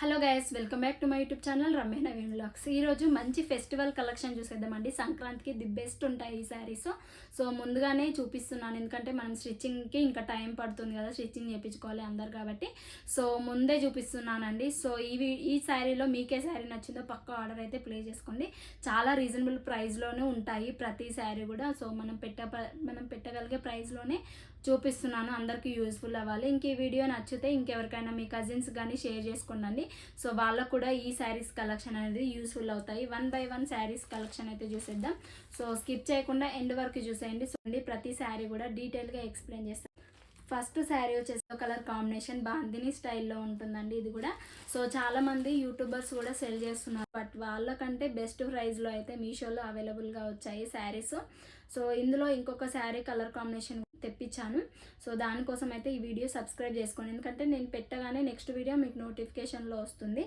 Hello guys, welcome back to my YouTube channel Ramya Naveen vlogs. ఈరోజు మంచి festival collection చూసేద్దామండి. సంక్రాంతికి ది బెస్ట్ ఉంటాయి ఈ శారీస్. సో ముందుగానే చూపిస్తున్నాను, ఎందుకంటే మనం స్టిచ్చింగ్కి ఇంకా టైం పడుతుంది కదా, స్టిచ్చింగ్ చేయించుకోవాలి అందరు కాబట్టి. సో ముందే చూపిస్తున్నానండి. సో ఈ శారీలో మీకే శారీ నచ్చిందో పక్క ఆర్డర్ అయితే ప్లే చేసుకోండి. చాలా రీజనబుల్ ప్రైస్లోనే ఉంటాయి ప్రతి శారీ కూడా. సో మనం పెట్టగలిగే ప్రైస్లోనే చూపిస్తున్నాను, అందరికీ యూస్ఫుల్ అవ్వాలి. ఇంక ఈ వీడియో నచ్చితే ఇంకెవరికైనా మీ కజిన్స్ కానీ షేర్ చేసుకోండి. సో వాళ్ళకు కూడా ఈ శారీస్ కలెక్షన్ అనేది యూస్ఫుల్ అవుతాయి. 1 by 1 శారీస్ కలెక్షన్ అయితే చూసేద్దాం. సో స్కిప్ చేయకుండా ఎండ్ వరకు చూసేయండి. సో ప్రతి శారీ కూడా డీటెయిల్గా ఎక్స్ప్లెయిన్ చేస్తాను. ఫస్ట్ శారీ వచ్చేసి కలర్ కాంబినేషన్ బాందిని స్టైల్లో ఉంటుందండి ఇది కూడా. సో చాలామంది యూట్యూబర్స్ కూడా సెల్ చేస్తున్నారు, బట్ వాళ్ళకంటే బెస్ట్ ప్రైస్లో అయితే మీషోలో అవైలబుల్గా వచ్చాయి శారీస్. సో ఇందులో ఇంకొక శారీ కలర్ కాంబినేషన్ తెప్పించాను. సో దానికోసం అయితే ఈ వీడియో సబ్స్క్రైబ్ చేసుకోండి, ఎందుకంటే నేను పెట్టగానే నెక్స్ట్ వీడియో మీకు నోటిఫికేషన్లో వస్తుంది.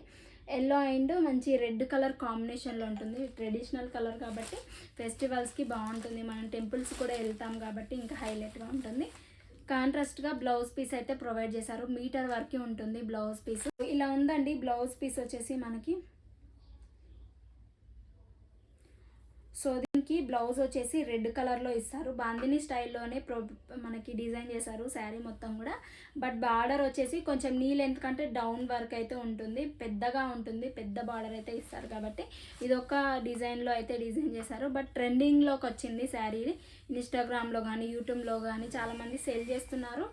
ఎల్లో అండ్ మంచి రెడ్ కలర్ కాంబినేషన్లో ఉంటుంది. ట్రెడిషనల్ కలర్ కాబట్టి ఫెస్టివల్స్కి బాగుంటుంది. మనం టెంపుల్స్ కూడా వెళ్తాం కాబట్టి ఇంకా హైలైట్గా ఉంటుంది. కాంట్రాస్ట్గా బ్లౌజ్ పీస్ అయితే ప్రొవైడ్ చేశారు. మీటర్ వరకు ఉంటుంది బ్లౌజ్ పీస్. ఇలా ఉందండి బ్లౌజ్ పీస్ వచ్చేసి మనకి. సో దీనికి బ్లౌజ్ వచ్చేసి రెడ్ కలర్లో ఇస్తారు. బాందిని స్టైల్లోనే మనకి డిజైన్ చేశారు శారీ మొత్తం కూడా. బట్ బార్డర్ వచ్చేసి కొంచెం నీ లెంత్ కంటే డౌన్ వర్క్ అయితే ఉంటుంది, పెద్దగా ఉంటుంది, పెద్ద బార్డర్ అయితే ఇస్తారు కాబట్టి ఇది ఒక డిజైన్లో అయితే డిజైన్ చేశారు. బట్ ట్రెండింగ్లోకి వచ్చింది శారీ. ఇన్స్టాగ్రామ్లో కానీ యూట్యూబ్లో కానీ చాలామంది సేల్ చేస్తున్నారు.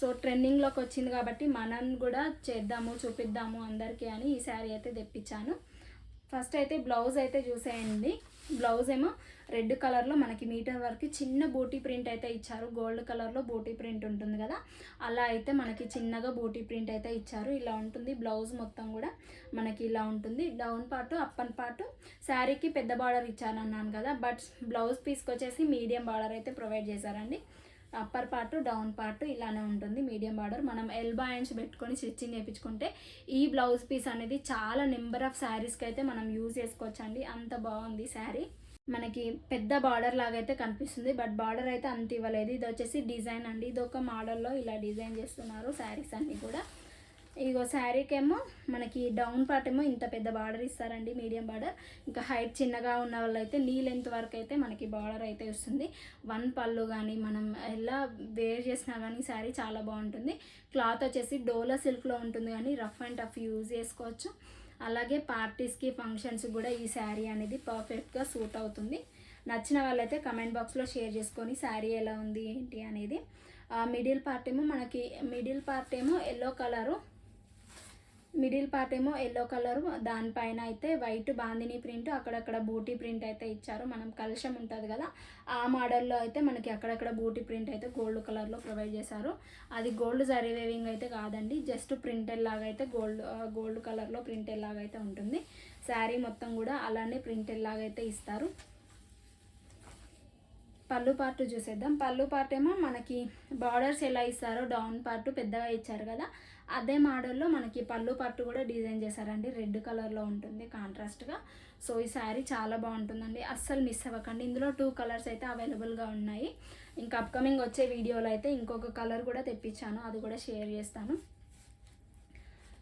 సో ట్రెండింగ్లోకి వచ్చింది కాబట్టి మనం కూడా చేద్దాము, చూపిద్దాము అందరికీ అని ఈ శారీ అయితే తెప్పించాను. ఫస్ట్ అయితే బ్లౌజ్ అయితే చూసేయండి. బ్లౌజ్ ఏమో రెడ్ కలర్లో మనకి మీటర్ వరకు చిన్న బూటీ ప్రింట్ అయితే ఇచ్చారు. గోల్డ్ కలర్లో బూటీ ప్రింట్ ఉంటుంది కదా, అలా అయితే మనకి చిన్నగా బూటీ ప్రింట్ అయితే ఇచ్చారు. ఇలా ఉంటుంది బ్లౌజ్ మొత్తం కూడా మనకి ఇలా ఉంటుంది. డౌన్ పార్ట్ అప్పన్ పార్ట్ శారీకి పెద్ద బార్డర్ ఇచ్చాను అన్నాను కదా, బట్ బ్లౌజ్ పీస్కి వచ్చేసి మీడియం బార్డర్ అయితే ప్రొవైడ్ చేశారండి. అప్పర్ పార్ట్ డౌన్ పార్ట్ ఇలానే ఉంటుంది, మీడియం బార్డర్. మనం ఎల్బో హ్యాండ్స్ పెట్టుకొని స్టిచ్చింగ్ చేయించుకుంటే ఈ బ్లౌజ్ పీస్ అనేది చాలా నెంబర్ ఆఫ్ శారీస్కి అయితే మనం యూజ్ చేసుకోవచ్చు అండి. అంత బాగుంది శారీ. మనకి పెద్ద బార్డర్ లాగా అయితే కనిపిస్తుంది, బట్ బార్డర్ అయితే అంత ఇవ్వలేదు. ఇది వచ్చేసి డిజైన్ అండి. ఇది ఒక మోడల్లో ఇలా డిజైన్ చేస్తున్నారు శారీస్ అన్నీ కూడా. ఇగో శారీకి ఏమో మనకి డౌన్ పార్ట్ ఏమో ఇంత పెద్ద బార్డర్ ఇస్తారండి, మీడియం బార్డర్. ఇంకా హైట్ చిన్నగా ఉన్న వాళ్ళు అయితే నీ లెంత్ వరకు అయితే మనకి బార్డర్ అయితే వస్తుంది. వన్ పళ్ళు కానీ మనం ఎలా వేర్ చేసినా కానీ శారీ చాలా బాగుంటుంది. క్లాత్ వచ్చేసి డోలా సిల్క్లో ఉంటుంది, కానీ రఫ్ అండ్ టఫ్ యూజ్ చేసుకోవచ్చు. అలాగే పార్టీస్కి ఫంక్షన్స్ కూడా ఈ శారీ అనేది పర్ఫెక్ట్గా సూట్ అవుతుంది. నచ్చిన వాళ్ళైతే కమెంట్ బాక్స్లో షేర్ చేసుకొని శారీ ఎలా ఉంది ఏంటి అనేది. మిడిల్ పార్ట్ ఏమో ఎల్లో కలరు, మిడిల్ పార్ట్ ఏమో ఎల్లో కలరు, దానిపైన అయితే వైట్ బాందిని ప్రింట్, అక్కడక్కడ బూటీ ప్రింట్ అయితే ఇచ్చారు. మనం కలశం ఉంటుంది కదా, ఆ మోడల్లో అయితే మనకి అక్కడక్కడ బూటీ ప్రింట్ అయితే గోల్డ్ కలర్లో ప్రొవైడ్ చేశారు. అది గోల్డ్ జరీ వేవింగ్ అయితే కాదండి, జస్ట్ ప్రింటెడ్ లాగా అయితే గోల్డ్ కలర్లో ప్రింటెడ్ లాగా అయితే ఉంటుంది. శారీ మొత్తం కూడా అలానే ప్రింటెడ్ లాగా అయితే ఇస్తారు. పళ్ళు పార్ట్ చూసేద్దాం. పళ్ళు పార్ట్ ఏమో మనకి బార్డర్స్ ఎలా ఇస్తారో డౌన్ పార్ట్ పెద్దగా ఇచ్చారు కదా, అదే మోడల్లో మనకి పళ్ళు పార్ట్ కూడా డిజైన్ చేశారండి. రెడ్ కలర్లో ఉంటుంది కాంట్రాస్ట్గా. సో ఈ శారీ చాలా బాగుంటుందండి, అస్సలు మిస్ అవ్వకండి. ఇందులో 2 కలర్స్ అయితే అవైలబుల్గా ఉన్నాయి. ఇంకా అప్కమింగ్ వచ్చే వీడియోలో అయితే ఇంకొక కలర్ కూడా తెప్పించాను, అది కూడా షేర్ చేస్తాను.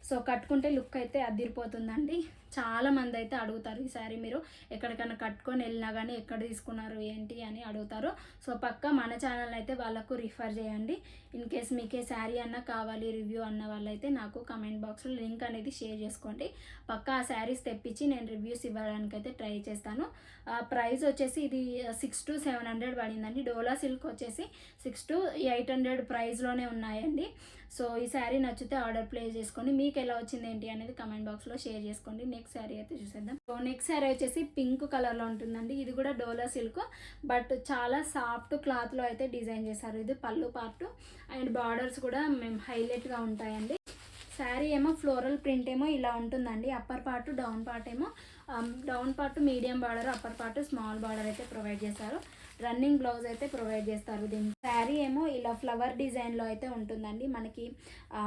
సో కట్టుకుంటే లుక్ అయితే అదిరిపోతుందండి. చాలామంది అయితే అడుగుతారు ఈ శారీ మీరు ఎక్కడికైనా కట్టుకొని వెళ్ళినా కానీ ఎక్కడ తీసుకున్నారు ఏంటి అని అడుగుతారు. సో పక్కా మన ఛానల్ అయితే వాళ్ళకు రిఫర్ చేయండి. ఇన్ కేస్ మీకే శారీ అన్న కావాలి రివ్యూ అన్న వాళ్ళైతే నాకు కమెంట్ బాక్స్లో లింక్ అనేది షేర్ చేసుకోండి. పక్కా ఆ శారీస్ తెప్పించి నేను రివ్యూస్ ఇవ్వడానికి అయితే ట్రై చేస్తాను. ప్రైస్ వచ్చేసి ఇది 6 to 700 పడిందండి. డోలా సిల్క్ వచ్చేసి 6 to 800 ప్రైస్లోనే ఉన్నాయండి. సో ఈ శారీ నచ్చితే ఆర్డర్ ప్లేస్ చేసుకొని మీకు ఎలా వచ్చింది ఏంటి అనేది కమెంట్ బాక్స్లో షేర్ చేసుకోండి. నెక్స్ట్ శారీ అయితే చూసేద్దాం. సో నెక్స్ట్ శారీ వచ్చేసి పింక్ కలర్లో ఉంటుందండి. ఇది కూడా డోలా సిల్క్, బట్ చాలా సాఫ్ట్ క్లాత్లో అయితే డిజైన్ చేశారు. ఇది పళ్ళు పార్ట్ అండ్ బార్డర్స్ కూడా మేము హైలైట్గా ఉంటాయండి. శారీ ఏమో ఫ్లోరల్ ప్రింట్ ఏమో ఇలా ఉంటుందండి. అప్పర్ పార్ట్ డౌన్ పార్ట్ ఏమో down part medium border, upper part small border అయితే ప్రొవైడ్ చేశారు. రన్నింగ్ బ్లౌజ్ అయితే ప్రొవైడ్ చేస్తారు. దీని శారీ ఏమో ఇలా ఫ్లవర్ డిజైన్లో అయితే ఉంటుందండి. మనకి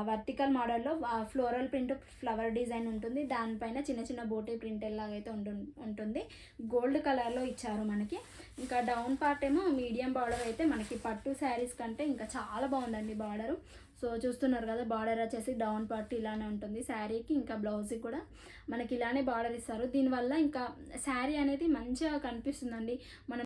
వర్టికల్ మోడల్లో ఫ్లోరల్ ప్రింట్ ఫ్లవర్ డిజైన్ ఉంటుంది, దానిపైన చిన్న చిన్న బోటీ ప్రింట్ లాగా అయితే ఉంటుంది. గోల్డ్ కలర్లో ఇచ్చారు మనకి. ఇంకా డౌన్ పార్ట్ ఏమో మీడియం బార్డర్ అయితే మనకి పట్టు శారీస్ కంటే ఇంకా చాలా బాగుందండి బార్డరు. సో చూస్తున్నారు కదా, బార్డర్ వచ్చేసి డౌన్ పార్ట్ ఇలానే ఉంటుంది శారీకి, ఇంకా బ్లౌజ్కి కూడా మనకి ఇలానే బార్డర్ ఇస్తారు. దీనివల్ల ఇంకా శారీ అనేది మంచిగా కనిపిస్తుందండి. మనం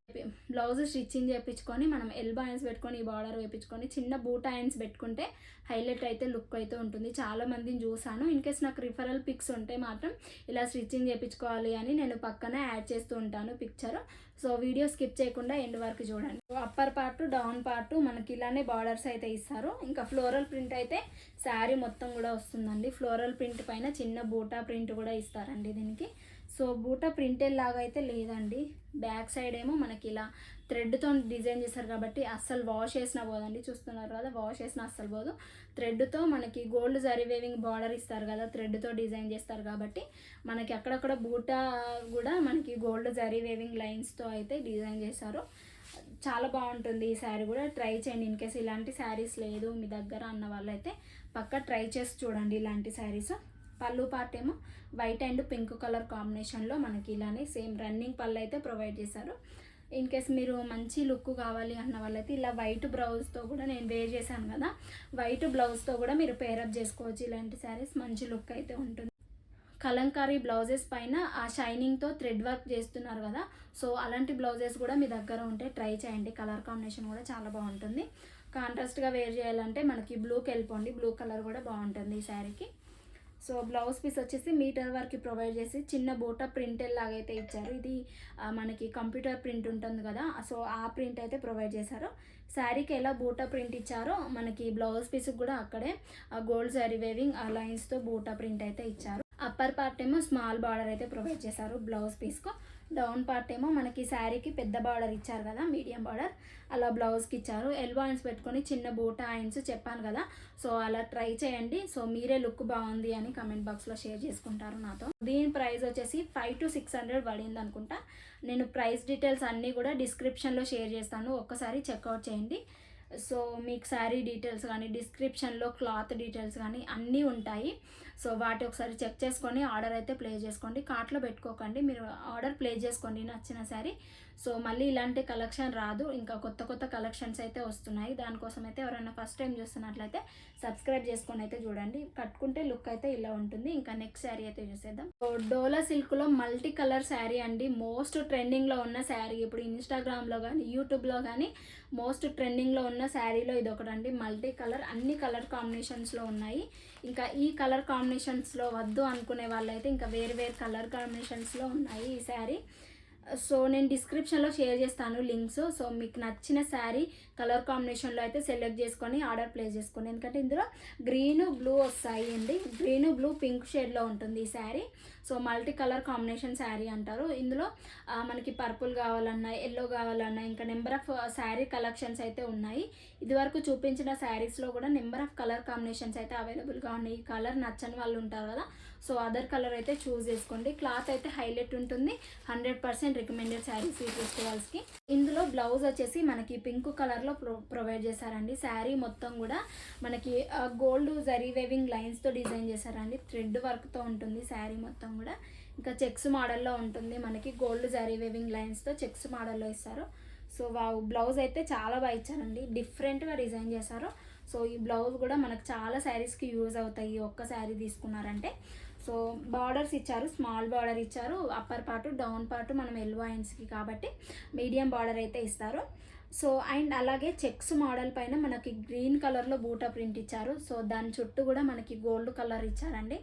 బ్లౌజ్ స్టిచ్చింగ్ చేయించుకొని మనం ఎల్బో హ్యాండ్స్ పెట్టుకొని ఈ బార్డర్ వేయించుకొని చిన్న బూటా హ్యాండ్స్ పెట్టుకుంటే హైలైట్ అయితే లుక్ అయితే ఉంటుంది. చాలా మందిని చూసాను. ఇన్ కేస్ నాకు రిఫరల్ పిక్స్ ఉంటే మాత్రం ఇలా స్టిచ్చింగ్ చేయించుకోవాలి అని నేను పక్కనే యాడ్ చేస్తూ ఉంటాను పిక్చర్. సో వీడియో స్కిప్ చేయకుండా ఎండ్ వరకు చూడండి. అప్పర్ పార్ట్ డౌన్ పార్ట్ మనకి ఇలానే బార్డర్స్ అయితే ఇస్తారు. ఇంకా ఫ్లోరల్ ప్రింట్ అయితే శారీ మొత్తం కూడా వస్తుందండి. ఫ్లోరల్ ప్రింట్ పైన చిన్న బూటా ప్రింట్ కూడా ఇస్తారండి దీనికి. సో బూటా ప్రింటెడ్ లాగా అయితే లేదండి. బ్యాక్ సైడ్ ఏమో మనకి ఇలా థ్రెడ్తో డిజైన్ చేస్తారు కాబట్టి అస్సలు వాష్ చేసినా పోదండి. చూస్తున్నారు కదా, వాష్ చేసినా అస్సలు పోదు. థ్రెడ్తో మనకి గోల్డ్ జరీ వేవింగ్ బార్డర్ ఇస్తారు కదా, థ్రెడ్తో డిజైన్ చేస్తారు కాబట్టి మనకి అక్కడక్కడ బూటా కూడా మనకి గోల్డ్ జరీ వేవింగ్ లైన్స్తో అయితే డిజైన్ చేశారు. చాలా బాగుంటుంది ఈ శారీ కూడా. ట్రై చేయండి. ఇన్ కేసు ఇలాంటి శారీస్ లేదు మీ దగ్గర అన్న వాళ్ళైతే పక్కా ట్రై చేసి చూడండి ఇలాంటి శారీస్. పళ్ళు పార్ట్ ఏమో వైట్ అండ్ పింక్ కలర్ కాంబినేషన్లో మనకి ఇలానే సేమ్ రన్నింగ్ పళ్ళు అయితే ప్రొవైడ్ చేశారు. ఇన్ కేస్ మీరు మంచి లుక్ కావాలి అన్న వాళ్ళైతే ఇలా వైట్ బ్లౌజ్తో కూడా నేను వేర్ చేశాను కదా, వైట్ బ్లౌజ్తో కూడా మీరు పేరప్ చేసుకోవచ్చు. ఇలాంటి శారీస్ మంచి లుక్ అయితే ఉంటుంది. కలంకారీ బ్లౌజెస్ పైన ఆ షైనింగ్తో థ్రెడ్ వర్క్ చేస్తున్నారు కదా, సో అలాంటి బ్లౌజెస్ కూడా మీ దగ్గర ఉంటే ట్రై చేయండి. కలర్ కాంబినేషన్ కూడా చాలా బాగుంటుంది. కాంట్రాస్ట్గా వేర్ చేయాలంటే మనకి బ్లూకి వెళ్ళిపోండి. బ్లూ కలర్ కూడా బాగుంటుంది ఈ శారీకి. సో బ్లౌజ్ పీస్ వచ్చేసి మీటర్ వరకు ప్రొవైడ్ చేసి చిన్న బూటా ప్రింటెల్ లాగా అయితే ఇచ్చారు. ఇది మనకి కంప్యూటర్ ప్రింట్ ఉంటుంది కదా, సో ఆ ప్రింట్ అయితే ప్రొవైడ్ చేశారు. శారీకి ఎలా బూటా ప్రింట్ ఇచ్చారో మనకి బ్లౌజ్ పీస్కి కూడా అక్కడే గోల్డ్ శారీ వేవింగ్ ఆ లైన్స్తో బూటా ప్రింట్ అయితే ఇచ్చారు. అప్పర్ పార్ట్ ఏమో స్మాల్ బార్డర్ అయితే ప్రొవైడ్ చేశారు బ్లౌజ్ పీస్కు. డౌన్ పార్ట్ ఏమో మనకి శారీకి పెద్ద బార్డర్ ఇచ్చారు కదా, మీడియం బార్డర్ అలా బ్లౌజ్కి ఇచ్చారు. ఎల్బో హ్యాండ్స్ పెట్టుకొని చిన్న బూటా హ్యాండ్స్ చెప్పాను కదా, సో అలా ట్రై చేయండి. సో మీరే లుక్ బాగుంది అని కమెంట్ బాక్స్లో షేర్ చేసుకుంటారు నాతో. దీని ప్రైస్ వచ్చేసి 500 to 600 పడింది అనుకుంటా. నేను ప్రైస్ డీటెయిల్స్ అన్నీ కూడా డిస్క్రిప్షన్లో షేర్ చేస్తాను, ఒక్కసారి చెక్అవుట్ చేయండి. సో మీకు శారీ డీటెయిల్స్ కానీ డిస్క్రిప్షన్లో క్లాత్ డీటెయిల్స్ కానీ అన్నీ ఉంటాయి. సో వాటి ఒకసారి చెక్ చేసుకొని ఆర్డర్ అయితే ప్లేస్ చేసుకోండి. కార్ట్లో పెట్టుకోకండి, మీరు ఆర్డర్ ప్లేస్ చేసుకోండి నచ్చిన శారీ. సో మళ్ళీ ఇలాంటి కలెక్షన్ రాదు, ఇంకా కొత్త కొత్త కలెక్షన్స్ అయితే వస్తున్నాయి. దానికోసం అయితే ఎవరైనా ఫస్ట్ టైం చూస్తున్నట్లయితే సబ్స్క్రైబ్ చేసుకొని అయితే చూడండి. కట్టుకుంటే లుక్ అయితే ఇలా ఉంటుంది. ఇంకా నెక్స్ట్ శారీ అయితే చూసేద్దాం. సో డోలా సిల్క్లో మల్టీ కలర్ శారీ అండి. మోస్ట్ ట్రెండింగ్లో ఉన్న శారీ. ఇప్పుడు ఇన్స్టాగ్రామ్లో కానీ యూట్యూబ్లో కానీ మోస్ట్ ట్రెండింగ్లో ఉన్న శారీలో ఇది ఒకటండి. మల్టీ కలర్, అన్ని కలర్ కాంబినేషన్స్లో ఉన్నాయి. ఇంకా ఈ కలర్ కాంబినేషన్స్లో వద్దు అనుకునే వాళ్ళైతే ఇంకా వేరు వేరు కలర్ కాంబినేషన్స్లో ఉన్నాయి ఈ శారీ. సో నేను డిస్క్రిప్షన్లో షేర్ చేస్తాను లింక్స్. సో మీకు నచ్చిన శారీ కలర్ కాంబినేషన్లో అయితే సెలెక్ట్ చేసుకొని ఆర్డర్ ప్లేస్ చేసుకోండి. ఎందుకంటే ఇందులో గ్రీన్ బ్లూ వస్తాయి అండి. గ్రీన్ బ్లూ పింక్ షేడ్లో ఉంటుంది ఈ sari. So multi colour combination sari అంటారు. ఇందులో మనకి పర్పుల్ కావాలన్నా, ఎల్లో కావాలన్నా, ఇంకా నెంబర్ ఆఫ్ శారీ కలెక్షన్స్ అయితే ఉన్నాయి. ఇదివరకు చూపించిన శారీస్లో కూడా నెంబర్ ఆఫ్ కలర్ కాంబినేషన్స్ అయితే అవైలబుల్గా ఉన్నాయి. ఈ కలర్ నచ్చని వాళ్ళు ఉంటారు కదా, సో అదర్ కలర్ అయితే చూస్ చేసుకోండి. క్లాత్ అయితే హైలైట్ ఉంటుంది. 100% రికమెండెడ్ శారీస్ ఈ ఫెస్టివల్స్కి. ఇందులో బ్లౌజ్ వచ్చేసి మనకి పింక్ కలర్లో ప్రొవైడ్ చేశారండి. శారీ మొత్తం కూడా మనకి గోల్డ్ జరీ వేవింగ్ లైన్స్తో డిజైన్ చేశారండి. థ్రెడ్ వర్క్తో ఉంటుంది శారీ మొత్తం కూడా. ఇంకా చెక్స్ మోడల్లో ఉంటుంది. మనకి గోల్డ్ జరీ వేవింగ్ లైన్స్తో చెక్స్ మోడల్లో ఇస్తారు. సో బ్లౌజ్ అయితే చాలా బాగా ఇచ్చారండి. డిఫరెంట్గా డిజైన్ చేశారు. సో ఈ బ్లౌజ్ కూడా మనకు చాలా శారీస్కి యూజ్ అవుతాయి ఒక్క శారీ తీసుకున్నారంటే. సో బార్డర్స్ ఇచ్చారు, స్మాల్ బార్డర్ ఇచ్చారు. అప్పర్ పార్ట్ డౌన్ పార్ట్ మనం ఎల్బో హ్యాండ్స్కి కాబట్టి మీడియం బార్డర్ అయితే ఇస్తారు. సో అండ్ అలాగే చెక్స్ మోడల్ పైన మనకి గ్రీన్ కలర్లో బూటా ప్రింట్ ఇచ్చారు. సో దాని చుట్టూ కూడా మనకి గోల్డ్ కలర్ ఇచ్చారండి.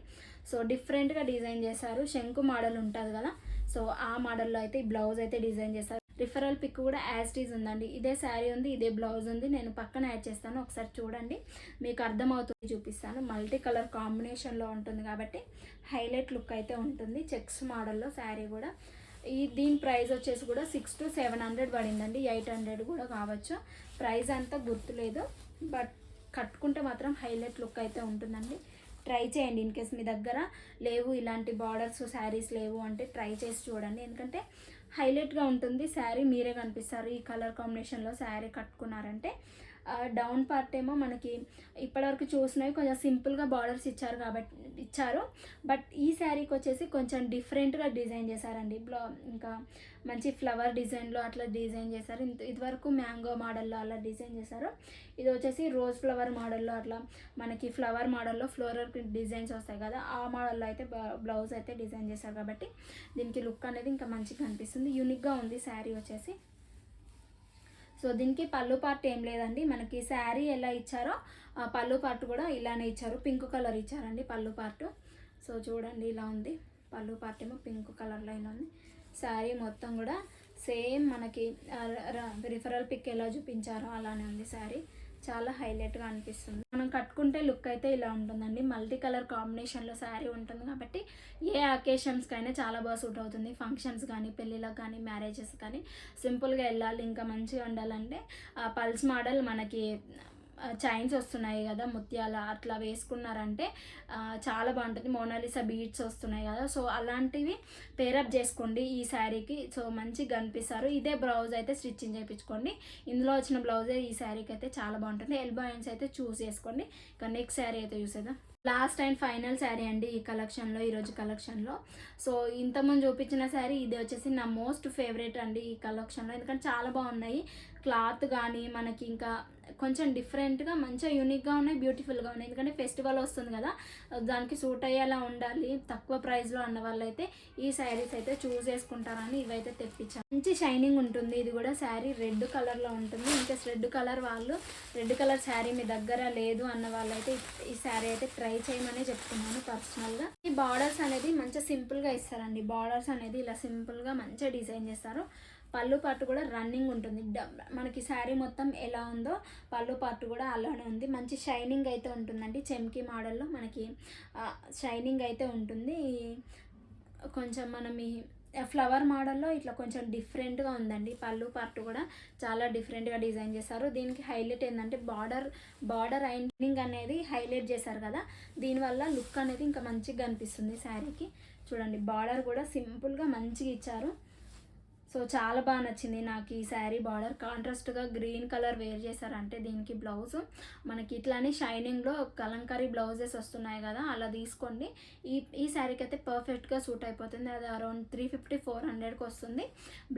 సో డిఫరెంట్గా డిజైన్ చేశారు. శంకు మోడల్ ఉంటుంది కదా, సో ఆ మోడల్లో అయితే ఈ బ్లౌజ్ అయితే డిజైన్ చేశారు. రిఫరల్ పిక్ కూడా యాజ్ ఇట్ ఈజ్ ఉందండి. ఇదే శారీ ఉంది, ఇదే బ్లౌజ్ ఉంది. నేను పక్కన యాడ్ చేస్తాను, ఒకసారి చూడండి, మీకు అర్థమవుతుంది. చూపిస్తాను. మల్టీ కలర్ కాంబినేషన్లో ఉంటుంది కాబట్టి హైలైట్ లుక్ అయితే ఉంటుంది. చెక్స్ మోడల్లో శారీ కూడా. దీని ప్రైస్ వచ్చేసి కూడా 600 to 700 పడిందండి. 800 కూడా కావచ్చు. ప్రైస్ అంతా గుర్తులేదు, బట్ కట్టుకుంటే మాత్రం హైలైట్ లుక్ అయితే ఉంటుందండి. ట్రై చేయండి. ఇన్ కేస్ మీ దగ్గర లేవు ఇలాంటి బార్డర్స్ శారీస్ లేవు అంటే ట్రై చేసి చూడండి. ఎందుకంటే హైలైట్గా ఉంటుంది శారీ. మీరే కనిపిస్తారు ఈ కలర్ కాంబినేషన్లో శారీ కట్టుకున్నారంటే. డౌన్ పార్ట్ ఏమో మనకి ఇప్పటివరకు చూసినవి కొంచెం సింపుల్గా బార్డర్స్ ఇచ్చారు. బట్ ఈ శారీకి వచ్చేసి కొంచెం డిఫరెంట్గా డిజైన్ చేశారండి. ఇంకా మంచి ఫ్లవర్ డిజైన్లో అట్లా డిజైన్ చేశారు. ఇదివరకు మ్యాంగో మోడల్లో అలా డిజైన్ చేశారు. ఇది వచ్చేసి రోజ్ ఫ్లవర్ మోడల్లో అట్లా మనకి ఫ్లవర్ మోడల్లో ఫ్లోరల్ ప్రింట్ డిజైన్స్ వస్తాయి కదా, ఆ మోడల్లో అయితే బ్లౌజ్ అయితే డిజైన్ చేశారు కాబట్టి దీనికి లుక్ అనేది ఇంకా మంచిగా అనిపిస్తుంది. యూనిక్గా ఉంది శారీ వచ్చేసి. సో దీనికి పళ్ళు పార్ట్ ఏం లేదండి, మనకి శారీ ఎలా ఇచ్చారో ఆ పళ్ళు పార్ట్ కూడా ఇలానే ఇచ్చారు. పింక్ కలర్ ఇచ్చారండి పళ్ళు పార్ట్. సో చూడండి ఇలా ఉంది. పళ్ళు పార్ట్ ఏమో పింక్ కలర్లో ఇలా ఉంది. శారీ మొత్తం కూడా సేమ్ మనకి రిఫరల్ పిక్ ఎలా చూపించారో అలానే ఉంది. శారీ చాలా హైలైట్గా అనిపిస్తుంది. మనం కట్టుకుంటే లుక్ అయితే ఇలా ఉంటుందండి. మల్టీ కలర్ కాంబినేషన్లో శారీ ఉంటుంది కాబట్టి ఏ అకేషన్స్కైనా చాలా బాగా సూట్ అవుతుంది. ఫంక్షన్స్ కానీ, పెళ్ళిళ్ళకి కానీ, మ్యారేజెస్ కానీ సింపుల్గా వెళ్ళాలి, ఇంకా మంచిగా ఉండాలంటే పల్స్ మోడల్ మనకి చైన్స్ వస్తున్నాయి కదా ముత్యాల, అట్లా వేసుకున్నారంటే చాలా బాగుంటుంది. మోనాలిసా బీడ్స్ వస్తున్నాయి కదా, సో అలాంటివి పేరప్ చేసుకోండి ఈ శారీకి. సో మంచిగా కనిపిస్తారు. ఇదే బ్లౌజ్ అయితే స్టిచ్చింగ్ చేయించుకోండి. ఇందులో వచ్చిన బ్లౌజే ఈ శారీకి అయితే చాలా బాగుంటుంది. ఎల్బో హ్యాండ్స్ అయితే చూస్ చేసుకోండి. ఇక నెక్స్ట్ శారీ అయితే చూసేద్దాం. లాస్ట్ అండ్ ఫైనల్ శారీ అండి ఈ కలెక్షన్లో, ఈరోజు కలెక్షన్లో. సో ఇంతకుముందు చూపించిన శారీ ఇది వచ్చేసి నా మోస్ట్ ఫేవరెట్ అండి ఈ కలెక్షన్లో. ఎందుకంటే చాలా బాగున్నాయి. క్లాత్ కానీ మనకి ఇంకా కొంచెం డిఫరెంట్గా మంచిగా యూనిక్గా ఉన్నాయి, బ్యూటిఫుల్గా ఉన్నాయి. ఎందుకంటే ఫెస్టివల్ వస్తుంది కదా, దానికి సూట్ అయ్యేలా ఉండాలి. తక్కువ ప్రైస్లో అన్న వాళ్ళైతే ఈ శారీస్ అయితే చూస్ చేసుకుంటారని ఇవైతే తెప్పించాను. మంచి షైనింగ్ ఉంటుంది. ఇది కూడా శారీ రెడ్ కలర్లో ఉంటుంది. ఇంకా రెడ్ కలర్ శారీ మీ దగ్గర లేదు అన్న వాళ్ళైతే ఈ శారీ అయితే ట్రై చేయమని చెప్తున్నాను పర్సనల్గా. ఈ బార్డర్స్ అనేది మంచిగా సింపుల్గా ఇస్తారండి. బార్డర్స్ అనేది ఇలా సింపుల్గా మంచిగా డిజైన్ చేస్తారు. పళ్ళు పార్ట్ కూడా రన్నింగ్ ఉంటుంది. మనకి శారీ మొత్తం ఎలా ఉందో పళ్ళు పార్ట్ కూడా అలానే ఉంది. మంచి షైనింగ్ అయితే ఉంటుందండి. చెమ్కీ మోడల్లో మనకి షైనింగ్ అయితే ఉంటుంది. కొంచెం మనం ఈ ఫ్లవర్ మోడల్లో ఇట్లా కొంచెం డిఫరెంట్గా ఉందండి. పళ్ళు పార్ట్ కూడా చాలా డిఫరెంట్గా డిజైన్ చేశారు. దీనికి హైలైట్ ఏంటంటే బార్డర్ ఐండింగ్ అనేది హైలైట్ చేశారు కదా, దీనివల్ల లుక్ అనేది ఇంకా మంచిగా కనిపిస్తుంది శారీకి. చూడండి బార్డర్ కూడా సింపుల్గా మంచిగా ఇచ్చారు. సో చాలా బాగా నచ్చింది నాకు ఈ శారీ బార్డర్. కాంట్రాస్ట్గా గ్రీన్ కలర్ వేర్ చేశారంటే దీనికి బ్లౌజ్ మనకి ఇట్లానే షైనింగ్లో కలంకారీ బ్లౌజెస్ వస్తున్నాయి కదా, అలా తీసుకోండి. ఈ శారీకి అయితే పర్ఫెక్ట్గా సూట్ అయిపోతుంది. అది అరౌండ్ 350-400కి వస్తుంది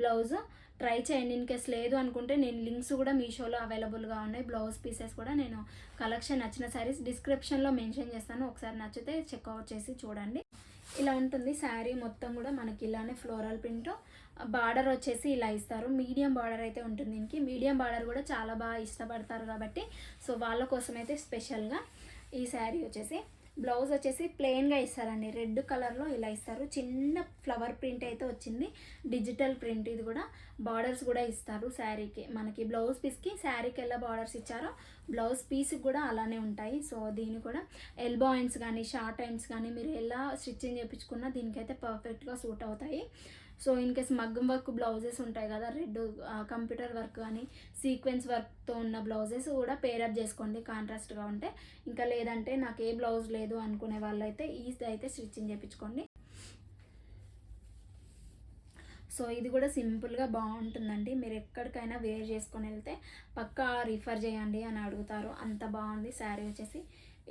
బ్లౌజ్. ట్రై చేయండి. ఇన్ కేస్ లేదు అనుకుంటే నేను లింక్స్ కూడా మీషోలో అవైలబుల్గా ఉన్నాయి. బ్లౌజ్ పీసెస్ కూడా నేను కలెక్షన్ నచ్చిన శారీస్ డిస్క్రిప్షన్లో మెన్షన్ చేస్తాను. ఒకసారి నచ్చితే చెక్అవుట్ చేసి చూడండి. ఇలా ఉంటుంది శారీ మొత్తం కూడా మనకి ఇలానే ఫ్లోరల్ ప్రింట్. బార్డర్ వచ్చేసి ఇలా ఇస్తారు. మీడియం బార్డర్ అయితే ఉంటుంది దీనికి. మీడియం బార్డర్ కూడా చాలా బాగా ఇష్టపడతారు కాబట్టి సో వాళ్ళ కోసం అయితే స్పెషల్గా ఈ శారీ వచ్చేసి. బ్లౌజ్ వచ్చేసి ప్లెయిన్గా ఇస్తారండి. రెడ్ కలర్లో ఇలా ఇస్తారు. చిన్న ఫ్లవర్ ప్రింట్ అయితే వచ్చింది, డిజిటల్ ప్రింట్. ఇది కూడా బార్డర్స్ కూడా ఇస్తారు శారీకి. మనకి బ్లౌజ్ పీస్కి శారీకి ఎలా బార్డర్స్ ఇచ్చారో బ్లౌజ్ పీస్కి కూడా అలానే ఉంటాయి. సో దీన్ని కూడా ఎల్బో హ్యాండ్స్ కానీ షార్ట్ హ్యాండ్స్ కానీ మీరు ఎలా స్టిచ్చింగ్ చేయించుకున్నా దీనికైతే పర్ఫెక్ట్గా సూట్ అవుతాయి. సో ఇన్ కేస్ మగ్గం వర్క్ బ్లౌజెస్ ఉంటాయి కదా, రెడ్ కంప్యూటర్ వర్క్ కానీ సీక్వెన్స్ వర్క్తో ఉన్న బ్లౌజెస్ కూడా పేరప్ చేసుకోండి కాంట్రాస్ట్గా ఉంటే. ఇంకా లేదంటే నాకు ఏ బ్లౌజ్ లేదు అనుకునే వాళ్ళైతే ఇది అయితే స్టిచ్చింగ్ చేయించుకోండి. సో ఇది కూడా సింపుల్గా బాగుంటుందండి. మీరు ఎక్కడికైనా వేర్ చేసుకొని వెళ్తే పక్కా రిఫర్ చేయండి అని అడుగుతారు, అంత బాగుంది శారీ వచ్చేసి.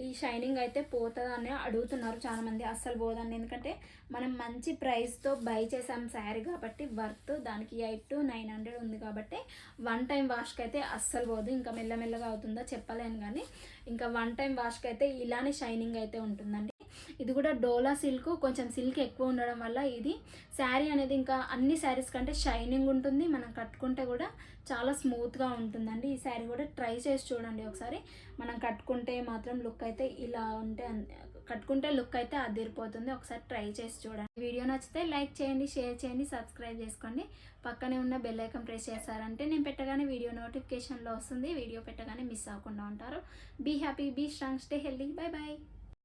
ఈ షైనింగ్ అయితే పోతుందని అడుగుతున్నారు చాలామంది. అస్సలు పోదండి, ఎందుకంటే మనం మంచి ప్రైస్తో బై చేసాం శారీ కాబట్టి వర్త్ దానికి 800-900 ఉంది కాబట్టి వన్ టైం వాష్కి అయితే అస్సలు పోదు. ఇంకా మెల్లమెల్లగా అవుతుందో చెప్పలేను కానీ ఇంకా వన్ టైం వాష్కి అయితే ఇలానే షైనింగ్ అయితే ఉంటుందండి. ఇది కూడా డోలా సిల్క్, కొంచెం సిల్క్ ఎక్కువ ఉండడం వల్ల ఇది శారీ అనేది ఇంకా అన్ని శారీస్ కంటే షైనింగ్ ఉంటుంది. మనం కట్టుకుంటే కూడా చాలా స్మూత్గా ఉంటుందండి. ఈ శారీ కూడా ట్రై చేసి చూడండి ఒకసారి. మనం కట్టుకుంటే మాత్రం లుక్ అయితే ఇలా ఉంటే కట్టుకుంటే లుక్ అయితే అదిరిపోతుంది. ఒకసారి ట్రై చేసి చూడండి. వీడియో నచ్చితే లైక్ చేయండి, షేర్ చేయండి, సబ్స్క్రైబ్ చేసుకోండి. పక్కనే ఉన్న బెల్ ఐకాన్ ప్రెస్ చేస్తారంటే నేను పెట్టగానే వీడియో నోటిఫికేషన్లో వస్తుంది. వీడియో పెట్టగానే మిస్ అవ్వకుండా ఉంటారు. Be happy, be strong, stay healthy. Bye bye.